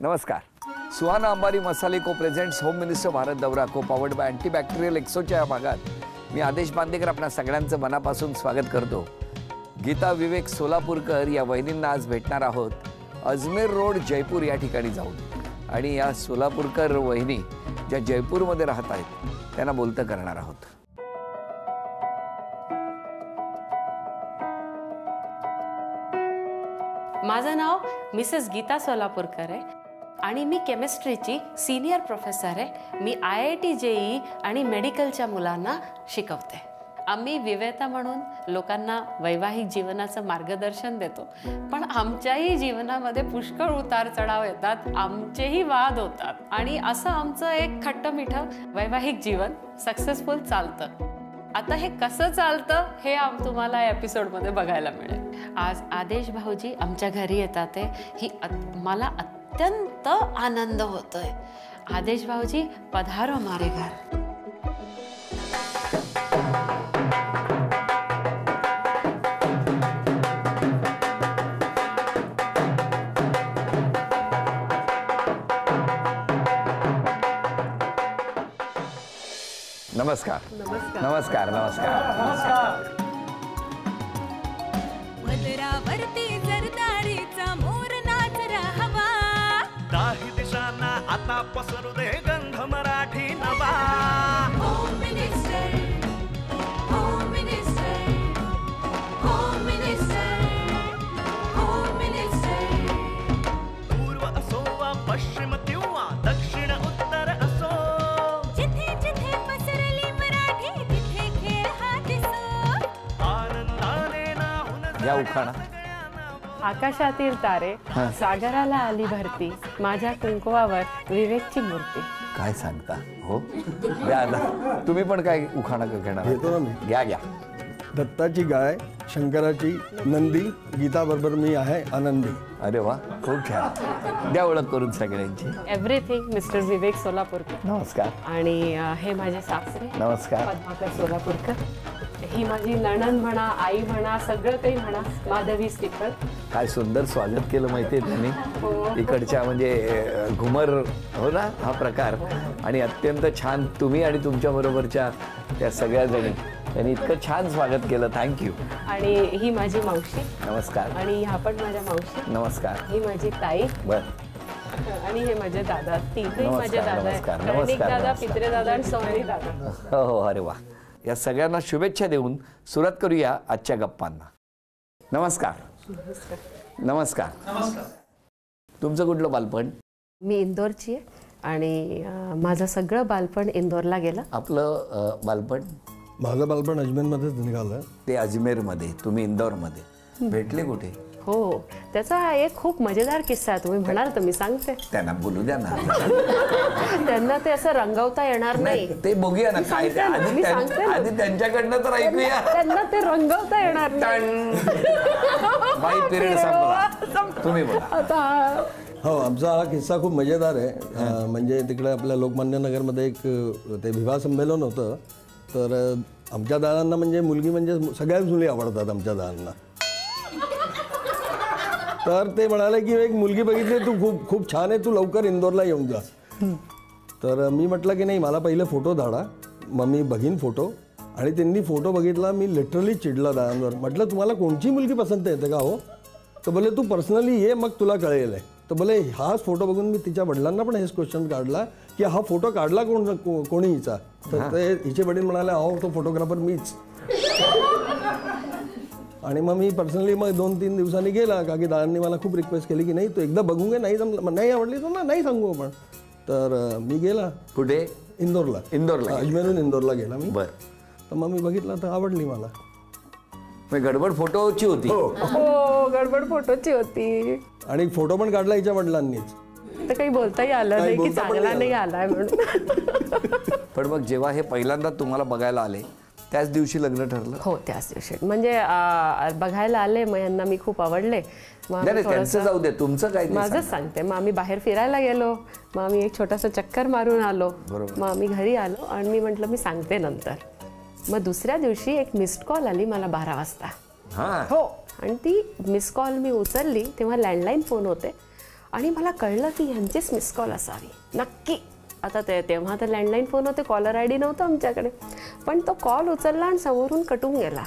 नमस्कार. सुहाना अंबारी मसाले को प्रेझेंट्स होम मिनिस्टर भारत दौरा को पॉवर्ड बाय अँटीबॅक्टेरियल एक्सोच्या या भागात मी आदेश बांदेकर आपल्या सगळ्यांचं मनापासून स्वागत करतो. गीता विवेक सोलापूरकर या वहिनींना आज भेटणार आहोत अजमेर रोड जयपूर या ठिकाणी जाऊन. आणि या सोलापूरकर वहिनी ज्या जयपूरमध्ये राहत आहेत त्यांना बोलतं करणार आहोत. माझं नाव मिसेस गीता सोलापूरकर आहे आणि मी केमिस्ट्रीची सीनियर प्रोफेसर आहे. मी IIT JEE आणि मेडिकलच्या मुलांना शिकवते. आम्ही विवेता म्हणून लोकांना वैवाहिक जीवनाचं मार्गदर्शन देतो, पण आमच्याही जीवनामध्ये पुष्कळ उतार चढाव येतात, आमचेही वाद होतात आणि असं आमचं एक खट्टमिठं वैवाहिक जीवन सक्सेसफुल चालतं. आता हे कसं चालतं हे तुम्हाला या एपिसोडमध्ये बघायला मिळेल. आज आदेश भाऊजी आमच्या घरी येतात ही मला अत्यंत आनंद होतोय. आदेश भाऊजी पधारो हमारे घर. नमस्कार. नमस्कार. नमस्कार. नमस्कार. वरती जरदारीचा मोर नाच राहावा, काही दिशांना आता पसरू दे गंध मराठी नवा. Home minister, home minister, home minister, home minister. पूर्व असो वा पश्चिम किंवा दक्षिण उत्तर असो, जिथे जिथे पसरली मराठी तिथे खेळ हा दिसो. आनंदाने नाहून या उखाणा. आकाशातील तारे, सागराला आली भरती, माझ्या कुंकवावर विवेकची मूर्ती. काय सांगता हो. द्या आता तुम्ही पण काय उखाणा घेणार. घेतो ना मी. घ्या घ्या. दत्ताची गाय, शंकराची नंदी, गीता बरोबर मी आहे आनंदी. अरे वा, खूप छान. द्या ओळख करून सगळ्यांची. एव्हरीथिंग मिस्टर विवेक सोलापूरकर. नमस्कार. आणि हे माझे सासरे नमस्कार. पद्माकर सोलापूरकर. ही माझी नणंद म्हणा, आई म्हणा, सगळं काही म्हणा, माधवी स्टिकर. काय सुंदर स्वागत केलं माहितीये त्यांनी इकडच्या म्हणजे घुमर हो ना हा प्रकार. आणि अत्यंत छान तुम्ही आणि तुमच्या बरोबरच्या त्या सगळ्या जणी त्यांनी इतकं छान स्वागत केलं. थँक्यू. आणि ही माझी मावशी. नमस्कार. आणि ह्या पण माझ्या मावशी. नमस्कार. ही माझी ताई. बर. आणि हे माझे दादा. तिघही माझे दादा नमस्कार. आहेत. कर्णिक नमस्कार. दादा, पित्रे दादा आणि सोहरी दादा. हो हो. अरे वा. या सगळ्यांना शुभेच्छा देऊन सुरुवात करूया आजच्या गप्पांना. नमस्कार. नमस्कार. तुमचं कुठलं बालपण. मी इंदोरची आहे आणि माझं सगळं बालपण इंदोरला गेलं. आपलं बालपण. माझं बालपण अजमेरमध्येच निघालं. ते अजमेरमध्ये, तुम्ही इंदोरमध्ये. भेटले कुठे. हो, त्याचा एक खूप मजेदार किस्सा आहे. तुम्ही म्हणाल तर मी सांगते. त्यांना बोलू द्या ना. त्यांना ते असं रंगवता येणार नाही. ते बघूया ना काय ते. आधी त्यांच्याकडनं तर ऐकूया. त्यांना ते रंगवता येणार नाही. बाई पिरियड संपला. तुम्ही बोला आता. हो, आमचा हा किस्सा खूप मजेदार आहे. म्हणजे तिकडे आपल्या लोकमान्य नगरमध्ये एक ते विवाह संमेलन होतं. तर आमच्या दादांना म्हणजे मुलगी म्हणजे सगळ्याच मुली आवडतात आमच्या दादांना. तर ते म्हणाले की एक मुलगी बघितली, तू खूप खूप छान आहे, तू लवकर इंदोरला येऊन जा. तर मी म्हटलं की नाही, मला पहिले फोटो धाडा, मग मी बघीन फोटो. आणि त्यांनी फोटो बघितला. मी लिटरली चिडला दादांवर. म्हटलं तुम्हाला कोणची मुलगी पसंत येते का हो. तर बोले तू पर्सनली ये, मग तुला कळेल आहे. तर बोले हाच फोटो बघून मी तिच्या वडिलांना पण हेच क्वेश्चन काढला की हा फोटो काढला कोणी हिचा. तर ते हिचे वडील म्हणाले अहो तो फोटोग्राफर मीच. आणि मग मी पर्सनली मग 2-3 दिवसांनी गेला का की दादांनी मला खूप रिक्वेस्ट केली की नाही तू एकदा बघून घे, नाही जमलं नाही आवडली तर नाही सांगू आपण. तर मी गेला. कुठे. इंदोरला. अजमेरहून इंदोरला गेला मी. बर. तर मग मी बघितलं तर आवडली मला. गडबड फोटोची होती. हो, गडबड फोटोची होती. आणि फोटो पण काढला हिच्या वडिलांनीच. तर काही बोलताही आलं नाही की चांगला नाही आलाय म्हणून. पण मग जेव्हा हे पहिल्यांदा तुम्हाला बघायला आले त्याच दिवशी लग्न ठरलं. हो, त्याच दिवशी म्हणजे बघायला आले. मग यांना मी खूप आवडले. त्यांचं जाऊ दे, तुमचं काय. माझंच सांगते. मग आम्ही बाहेर फिरायला गेलो. मग आम्ही एक छोटासा चक्कर मारून आलो. मग आम्ही घरी आलो आणि मी म्हटलं मी सांगते नंतर. मग दुसऱ्या दिवशी एक मिस्ड कॉल आली मला 12 वाजता. हो, आणि ती मिस कॉल मी उचलली तेव्हा लँडलाईन फोन होते आणि मला कळलं की ह्यांचीच मिस कॉल असावी नक्की. आता तेव्हा तर लँडलाईन फोन होते, कॉलर आय डी नव्हतं आमच्याकडे, पण तो कॉल उचलला आणि समोरून कटून गेला.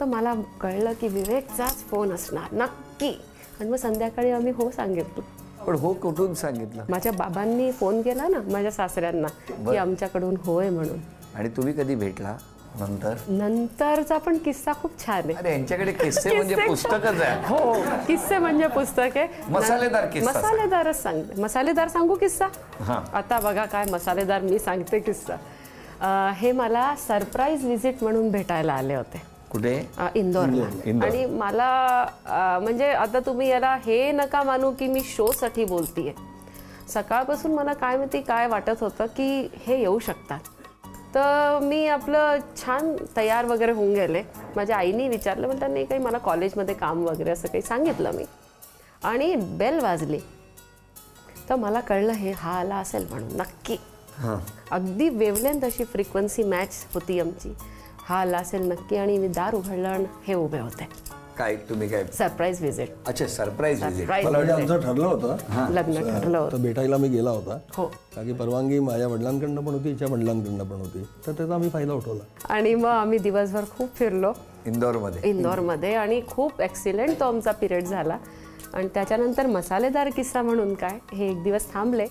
तर मला कळलं की विवेकचाच फोन असणार नक्की. आणि मग संध्याकाळी आम्ही हो सांगितलं. पण हो कुठून सांगितलं? माझ्या बाबांनी फोन केला ना माझ्या सासऱ्यांना की आमच्याकडून होय म्हणून. आणि तुम्ही कधी भेटला नंतर? नंतरचा पण किस्सा खूप छान आहे. अरे यांच्याकडे किस्से म्हणजे पुस्तकच आहे. हो, किस्से म्हणजे पुस्तक आहे. मसालेदार किस्सा. मसालेदारच सांगते. मसालेदार सांगू किस्सा? हां. आता बघा काय मसालेदार मी सांगते किस्सा. हे मला सरप्राईज व्हिजिट म्हणून भेटायला आले होते. कुठे? इंदोरला. इंदोर. आणि मला म्हणजे आता तुम्ही याला हे नका मानू की मी शोसाठी बोलतीये. सकाळपासून मला काय माहिती काय वाटत होतं की हे येऊ शकतात. तर मी आपलं छान तयार वगैरे होऊन गेले. माझ्या आईने विचारलं, म्हणतात नाही काही मला कॉलेजमध्ये काम वगैरे असं काही सांगितलं मी. आणि बेल वाजली तर मला कळलं हे हा आला असेल म्हणून नक्की. अगदी वेवलेंथ अशी फ्रिक्वेन्सी मॅच होती आमची. हा आला असेल नक्की. आणि मी दार उघडलं आणि हे उभे होते. काय तुम्ही काय? Surprise visit. अच्छा, सरप्राईज विजिट. मला वाटतं आमचं ठरलं होतं लग्न ठरलं होतं. तर भेटायला मी गेला होता. हो. कारण की परवानगी माझ्या वडिलांकडनं पण होती, हिच्या वडिलांकडनं पण होती. तर त्याचा आम्ही फायदा उठवला. आणि मग आम्ही दिवसभर खूप फिरलो इंदोरमध्ये. आणि खूप एक्सिलेंट तो आमचा पिरियड झाला. आणि त्याच्यानंतर मसालेदार किस्सा म्हणून काय, हे एक दिवस थांबले,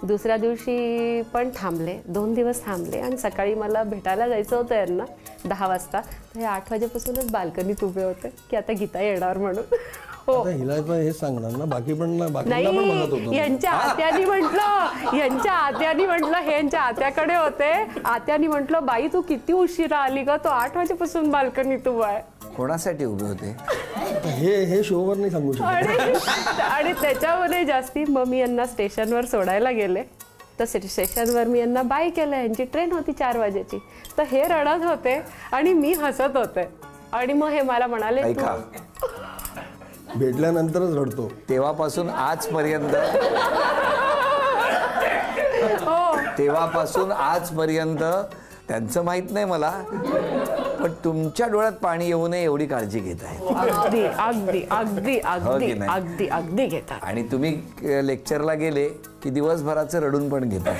दुसऱ्या दिवशी पण थांबले, 2 दिवस थांबले. आणि सकाळी मला भेटायला जायचं होतं यांना 10 वाजता. तर हे 8 वाजेपासूनच बाल्कनीत उभे होते की आता गीता येणार म्हणून. हो. आता हिला पण हेच सांगणार ना, बाकीला पण बघत होतो. नाही, यांच्या आत्यानी म्हटलं हे यांच्या आत्याकडे होते. आत्यानी म्हटलं बाई तू किती उशिरा आली का, तो 8 वाजेपासून बाल्कनीत उभा आहे. कोणासाठी उभे होते? हे शोवर नाही सांगू शकत. आणि त्याच्यामध्ये जास्ती मग मी यांना स्टेशनवर सोडायला गेले. तर स्टेशनवर मी यांना बाय केलं. यांची ट्रेन होती 4 वाजेची. तर हे रडत होते आणि मी हसत होते. आणि मग हे मला म्हणाले ऐका, भेटल्यानंतरच रडतो. तेव्हापासून आजपर्यंत हो, तेव्हापासून आजपर्यंत त्यांचं माहित नाही मला, पण तुमच्या डोळ्यात पाणी येऊ नये एवढी काळजी घेत आहे. अगदी अगदी अगदी अगदी अगदी अगदी घेतात. आणि तुम्ही लेक्चरला गेले की दिवसभराचं रडून पण घेतात.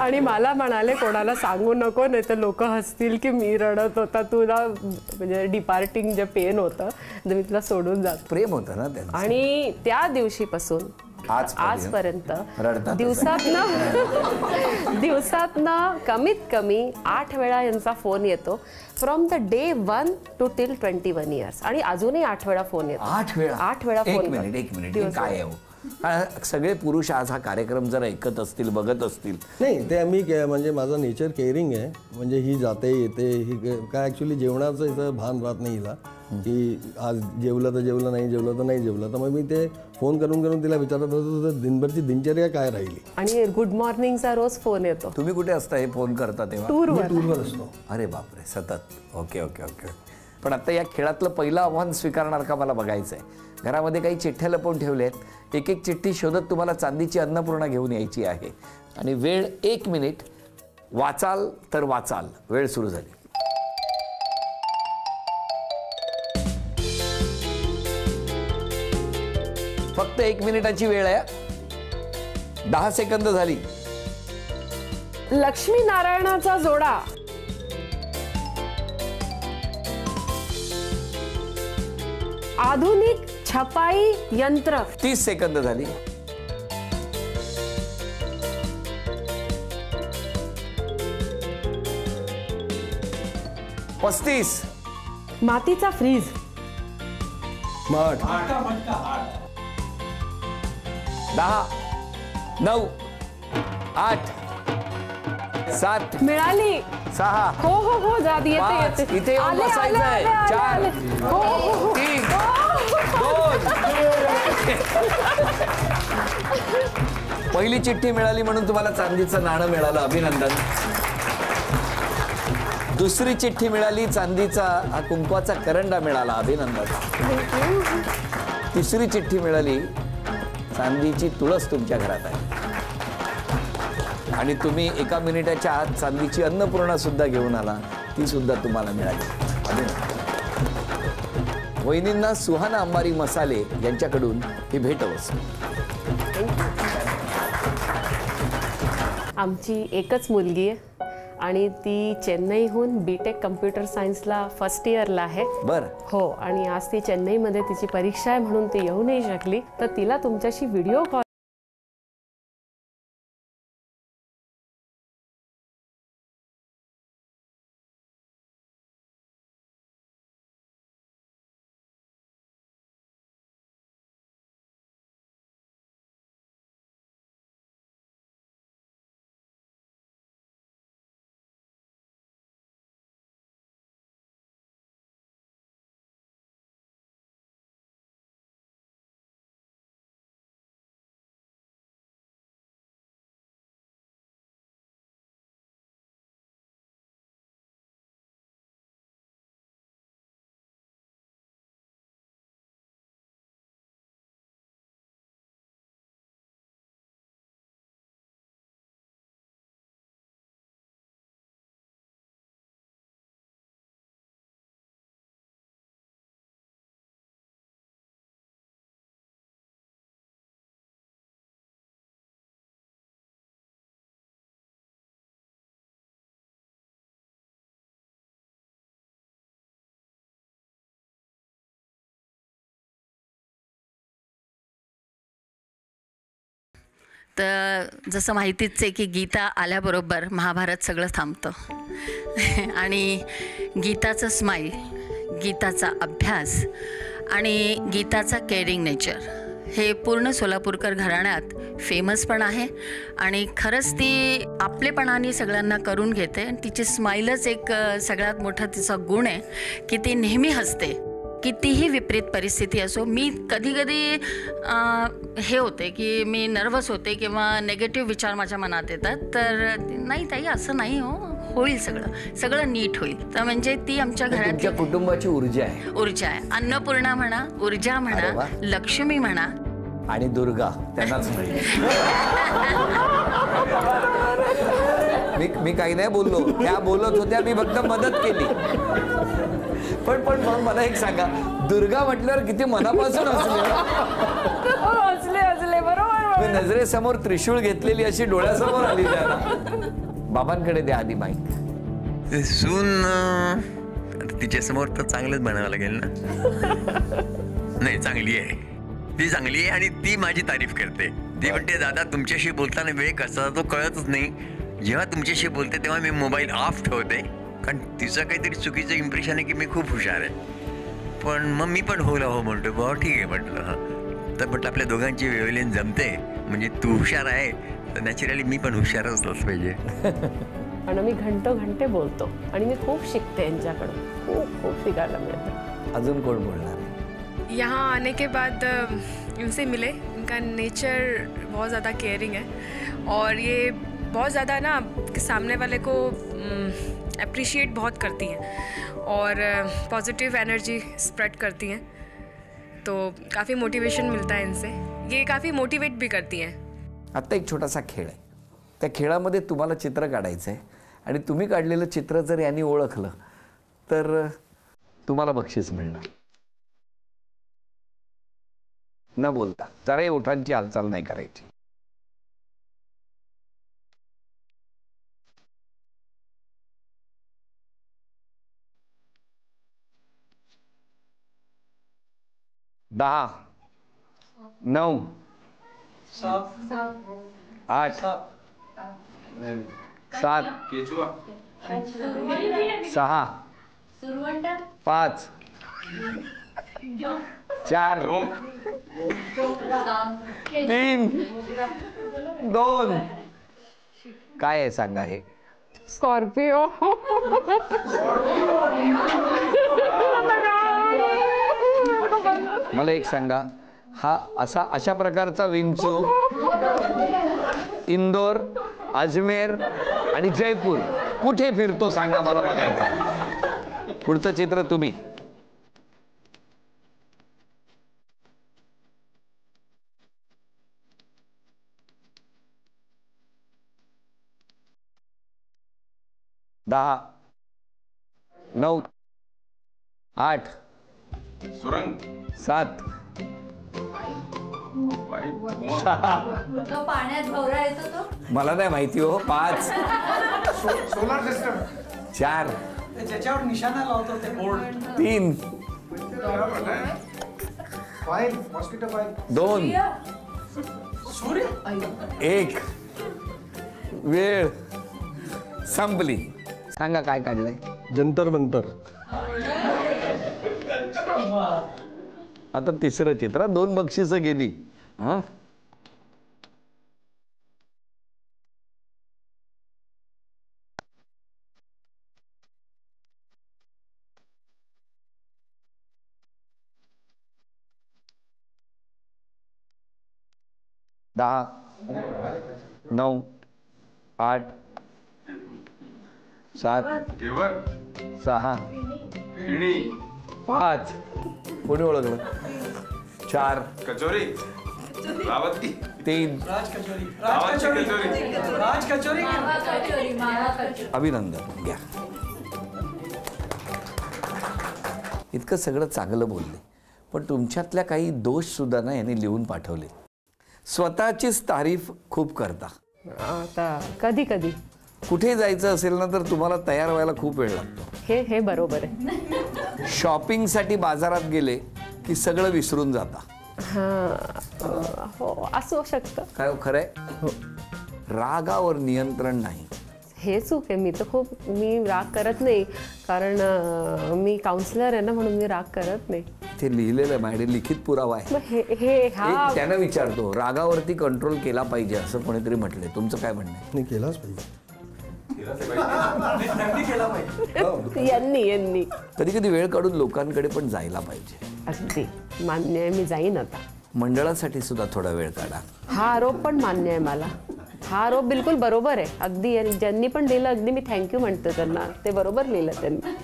आणि मला म्हणाले कोणाला सांगू नको, नाही तर लोक हसतील की मी रडत होता, तुला म्हणजे डिपार्टिंग जे पेन होतं तर मी तुला सोडून जातो. प्रेम होतं ना त्यांचं. आणि त्या दिवशीपासून आजपर्यंत दिवसातनं कमीत कमी 8 वेळा यांचा फोन येतो. From the day 1 to till 21 years. आणि अजूनही 8 वेळा फोन येतो. 8 वेळा फोन. एक मिनिट हे काय आहे हो? सगळे पुरुष आज हा कार्यक्रम जर ऐकत असतील, बघत असतील. नाही, ते आम्ही म्हणजे माझं नेचर केअरिंग आहे. म्हणजे ही जाते येते, ही काय ॲक्च्युली जेवणाचं इथं भान राहत नाही हिला, की आज जेवलं तर जेवलं, नाही जेवलं तर नाही जेवलं. तर मग मी ते फोन करून तिला विचारत होतो तर दिनभरची दिनचर्या काय राहिली. आणि गुड मॉर्निंगचा रोज फोन येतो. तुम्ही कुठे असता हे फोन करता तेव्हा? टूरवर असतो. अरे बापरे, सतत. Okay okay okay. पण आता या खेळातलं पहिलं आव्हान स्वीकारणार का मला बघायचं आहे. घरामध्ये काही चिठ्ठ्या लपवून ठेवल्या आहेत. एक एक चिठ्ठी शोधत तुम्हाला चांदीची अन्नपूर्णा घेऊन यायची आहे. आणि वेळ 1 मिनिट. वाचाल तर वाचाल. वेळ सुरू झाली. फक्त 1 मिनिटाची वेळ आहे. 10 सेकंद झाली. लक्ष्मी नारायणाचा जोडा. आधुनिक छपाई यंत्र. 30 सेकंद झाली. पस्तीस. मातीचा फ्रीज. स्मार्ट. 10 9 8 7 मिळाली. 6 हो हो हो जात येते 5 येते. इथे येऊन आले, बसायचं आले, आहे. आले, 4 आले. हो हो हो 3 2 पहिली चिठ्ठी मिळाली म्हणून तुम्हाला चांदीचं नाणं मिळालं. अभिनंदन. दुसरी चिठ्ठी मिळाली, चांदीचा हा कुंकवाचा करंडा मिळाला. अभिनंदन. तिसरी चिठ्ठी मिळाली, चांदीची तुळस तुमच्या घरात आहे. आणि तुम्ही 1 मिनिटाच्या आत चांदीची अन्नपूर्णा सुद्धा घेऊन आला, ती सुद्धा तुम्हाला मिळाली. अभिनंदन. वहिनींना सुहाना अंबारी मसाले यांच्याकडून ही भेटवस्तू. आमची एकच मुलगी आहे आणि ती चेन्नईहून BTech कम्प्युटर सायन्सला फर्स्ट इयरला आहे. बर. हो, आणि आज ती चेन्नईमध्ये तिची परीक्षा आहे म्हणून ती येऊ नाही शकली, तर तिला तुमच्याशी व्हिडिओ कॉल तर जसं माहितीच आहे की गीता आल्याबरोबर महाभारत सगळं थांबतं आणि गीताचं स्माईल, गीताचा अभ्यास आणि गीताचा केअरिंग नेचर हे पूर्ण सोलापूरकर घराण्यात फेमस पण आहे. आणि खरंच ती आपलेपणाने सगळ्यांना करून घेते. आणि तिची स्माईलच एक सगळ्यात मोठा तिचा गुण आहे की ती नेहमी हसते, कितीही विपरीत परिस्थिती असो. मी कधी कधी हे होते की मी नर्वस होते किंवा नेगेटिव्ह विचार माझ्या मनात येतात, तर नाही ताई असं नाही, होईल सगळं नीट होईल. तर म्हणजे ती आमच्या घरात कुटुंबाची ऊर्जा आहे. अन्नपूर्णा म्हणा, ऊर्जा म्हणा, लक्ष्मी म्हणा आणि दुर्गा त्यांनाच मी काही नाही बोललो, त्या बोलत होत्या, मी फक्त मदत केली. पण मला एक सांगा, दुर्गा म्हटल्यावर किती मनापासून हसले बरोबर. नजरेसमोर त्रिशूळ घेतलेली अशी डोळ्यासमोर आली त्याला. बाबांकडे द्या आधी माईक. सून तिच्या समोर तर चांगलंच बनावं लागेल ना. नाही, चांगली आहे, ती चांगली आहे आणि ती माझी तारीफ करते. ती म्हणते दादा तुमच्याशी बोलताना वेळ कसा तो कळतच नाही. जेव्हा तुमच्याशी बोलते तेव्हा मी मोबाईल ऑफ ठेवते, कारण तिचं काहीतरी चुकीचं इम्प्रेशन आहे की मी खूप हुशार आहे. पण मग मी पण हो म्हणतो, बाबा ठीक आहे म्हटलं. हां, तर म्हटलं आपल्या दोघांची वेवलेन जमते, म्हणजे तू हुशार आहे तर नॅचरली मी पण हुशारच असलंच पाहिजे. आणि मी घंटे बोलतो आणि मी खूप शिकते यांच्याकडून, खूप शिकायला मिळतं. अजून कोण बोलणार? यहाँ आने के बाद इनसे मिले, इनका नेचर बहुत ज़्यादा केयरिंग है और ये बहुत ज़्यादा ना सामने वाले को अप्रिशिएट बहुत करती हैं और पॉजिटिव एनर्जी स्प्रेड करती हैं, तो काफ़ी मोटिवेशन मिलता है इनसे. ये काफ़ी मोटिवेट भी करती हैं. आत्ता एक छोटासा खेळ आहे, त्या खेळामध्ये तुम्हाला चित्र काढायचं आहे आणि तुम्ही काढलेलं चित्र जर यांनी ओळखलं तर तुम्हाला बक्षीस मिळणार. न बोलता जरा ओठांची हालचाल नाही करायची. दहा, 9, 8, 7, 6, 5, 4, 3, 2. काय आहे सांगा हे? स्कॉर्पिओ. मला एक सांगा, हा अशा प्रकारचा विंचू इंदोर, अजमेर आणि जयपूर कुठे फिरतो सांगा मला बघायचं. पुढचं चित्र तुम्ही. दहा, 9, 8, 7 तो पाण्यात भवरा येतो तो. मला नाही माहिती हो. 5 सोलार सिस्टम 4 ज्याच्यावर निशाणा लावतो ते बोर्ड. 3 file mosquito file. 2 सूर्य 1 वेळ संपली. सांगा काय काढलंय? जंतर मंतर. आता तिसरं चित्र. 2 बक्षिसं गेली. हा दहा 9 8 7 6 5 कोणी ओळखलं? 4 कचोरी 3 राज कचोरी. अभिनंदन घ्या. इतकं सगळं चांगलं बोलले, पण तुमच्यातल्या काही दोष सुद्धा ना यांनी लिहून पाठवले. स्वतःचीच तारीफ खूप करता. आता कधी कधी कुठे जायचं असेल ना तर तुम्हाला तयार व्हायला खूप वेळ लागतो. हे बरोबर आहे. शॉपिंगसाठी बाजारात गेले की सगळं विसरून जाता. हो असू शकतं. काय हो, खरंय? रागावर नियंत्रण नाही. हे चूक आहे. मी राग करत नाही, कारण मी काउन्सिलर आहे ना, म्हणून मी राग करत नाही. ते लिहिलेलं आहे माझ्याकडे, लिखित पुरावा आहे. हा त्यानं विचारतो, रागावरती कंट्रोल केला पाहिजे असं कोणीतरी म्हटलंय. तुमचं काय म्हणणं आहे? नाही, केलाच पाहिजे. यांनी कधी कधी वेळ काढून लोकांकडे पण जायला पाहिजे. अगदी मान्य आहे. मी जाईन आता. मंडळासाठी सुद्धा थोडा वेळ काढा. हा आरोप पण मान्य आहे मला. हा आरोप बिलकुल बरोबर आहे. अगदी ज्यांनी पण लिहिलं अगदी मी थँक्यू म्हणते त्यांना. ते बरोबर लिहिलं त्यांनी.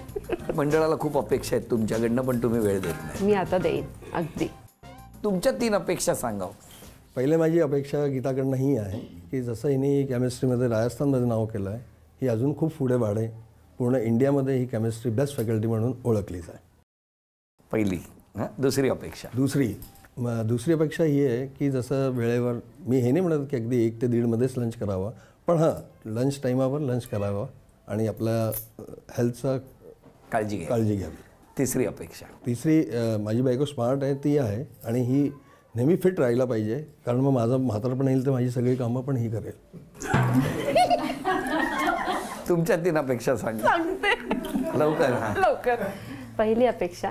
मंडळाला खूप अपेक्षा आहेत तुमच्याकडनं, पण तुम्ही वेळ देत नाही. मी आता देईन. अगदी. तुमच्या 3 अपेक्षा सांगा. पहिले माझी अपेक्षा गीताकडनं ही आहे की जसं हिने केमिस्ट्रीमध्ये राजस्थानमध्ये नाव केलं आहे, ही अजून खूप पुढे वाढे. पूर्ण इंडियामध्ये ही केमिस्ट्री बेस्ट फॅकल्टी म्हणून ओळखली जाय. पहिली. दुसरी अपेक्षा. दुसरी अपेक्षा ही आहे की जसं वेळेवर, मी हे नाही म्हणत की अगदी 1 ते 1:30 मध्येच लंच करावा, पण हां लंच टाईमावर लंच करावा आणि आपल्या हेल्थचा काळजी घ्यावी. तिसरी अपेक्षा. तिसरी, माझी बायको स्मार्ट आहे, ती आहे आणि ही नेहमी फिट राहायला पाहिजे, कारण मग माझं म्हातारपण येईल तर माझी सगळी कामं पण ही करेल. तुमच्या 3 अपेक्षा सांगा. लवकर. पहिली अपेक्षा,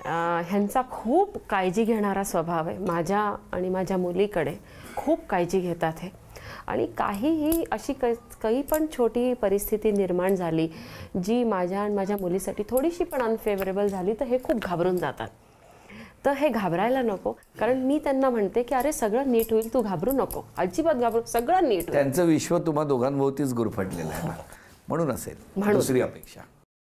ह्यांचा खूप काळजी घेणारा स्वभाव आहे. माझ्या आणि माझ्या मुलीकडे खूप काळजी घेतात हे. आणि काहीही अशी काही पण छोटी परिस्थिती निर्माण झाली जी माझ्या आणि माझ्या मुलीसाठी थोडीशी पण अनफेवरेबल झाली तर हे खूप घाबरून जातात. तर हे घाबरायला नको, कारण मी त्यांना म्हणते की अरे सगळं नीट होईल, तू घाबरू नको, अजिबात घाबरू, सगळं नीट होईल. त्यांचं विश्व तुम्हा दोघांभोवतीच गुरफटलेलं आहे, म्हणून असेल. दुसरी अपेक्षा,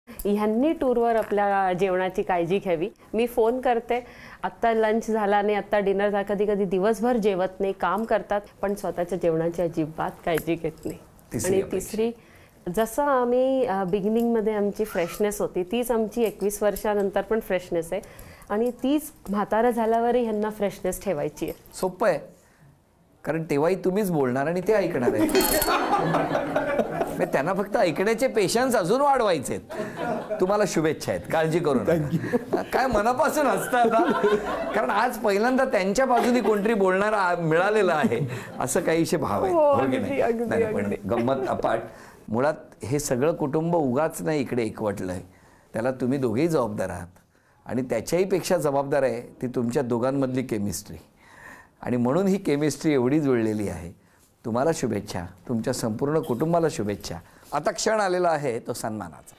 ह्यांनी टूरवर आपल्या जेवणाची काळजी घ्यावी. मी फोन करते, आत्ता लंच झाला नाही, आत्ता डिनर झाला, कधी कधी दिवसभर जेवत नाही, काम करतात, पण स्वतःच्या जेवणाची अजिबात काळजी घेत नाही. आणि तिसरी, जसं आम्ही बिगिनिंगमध्ये आमची फ्रेशनेस होती तीच आमची 21 वर्षानंतर पण फ्रेशनेस आहे आणि तीच म्हातारं झाल्यावरही ह्यांना फ्रेशनेस ठेवायची आहे. सोपं आहे, कारण तेव्हाही तुम्हीच बोलणार आणि ते ऐकणार आहे. त्यांना फक्त ऐकण्याचे पेशन्स अजून वाढवायचे. तुम्हाला शुभेच्छा आहेत, काळजी करू नका. काय मनापासून हसतात, कारण आज पहिल्यांदा त्यांच्या बाजूने कोणतरी बोलणारा मिळालेला आहे असं काहीशे भाव आहे. पण गंमत अपाट, मुळात हे सगळं कुटुंब उगाच नाही इकडे एकवटलंय, त्याला तुम्ही दोघेही जबाबदार आहात आणि त्याच्याही पेक्षा जबाबदार आहे ती तुमच्या दोघांमधली केमिस्ट्री. आणि म्हणून ही केमिस्ट्री एवढी जुळलेली आहे. तुम्हाला शुभेच्छा, तुमच्या संपूर्ण कुटुंबाला शुभेच्छा. आता क्षण आलेला आहे तो सन्मानाचा.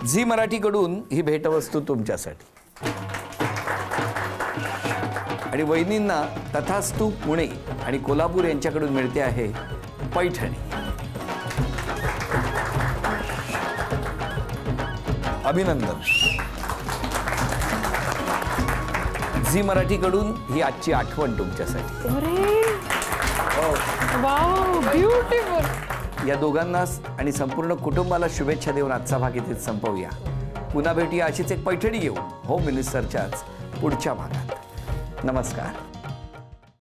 झी मराठीकडून ही भेटवस्तू तुमच्यासाठी आणि वहिनींना तथास्तू पुणे आणि कोल्हापूर यांच्याकडून मिळते आहे पैठणी. अभिनंदन. झी मराठीकडून ही आजची आठवण तुमच्यासाठी. या दोघांना आणि संपूर्ण कुटुंबाला शुभेच्छा देऊन आजचा भाग इथेच संपवूया. पुन्हा भेटूया अशीच एक पैठणी घेऊन होम मिनिस्टरच्याच पुढच्या भागात. नमस्कार.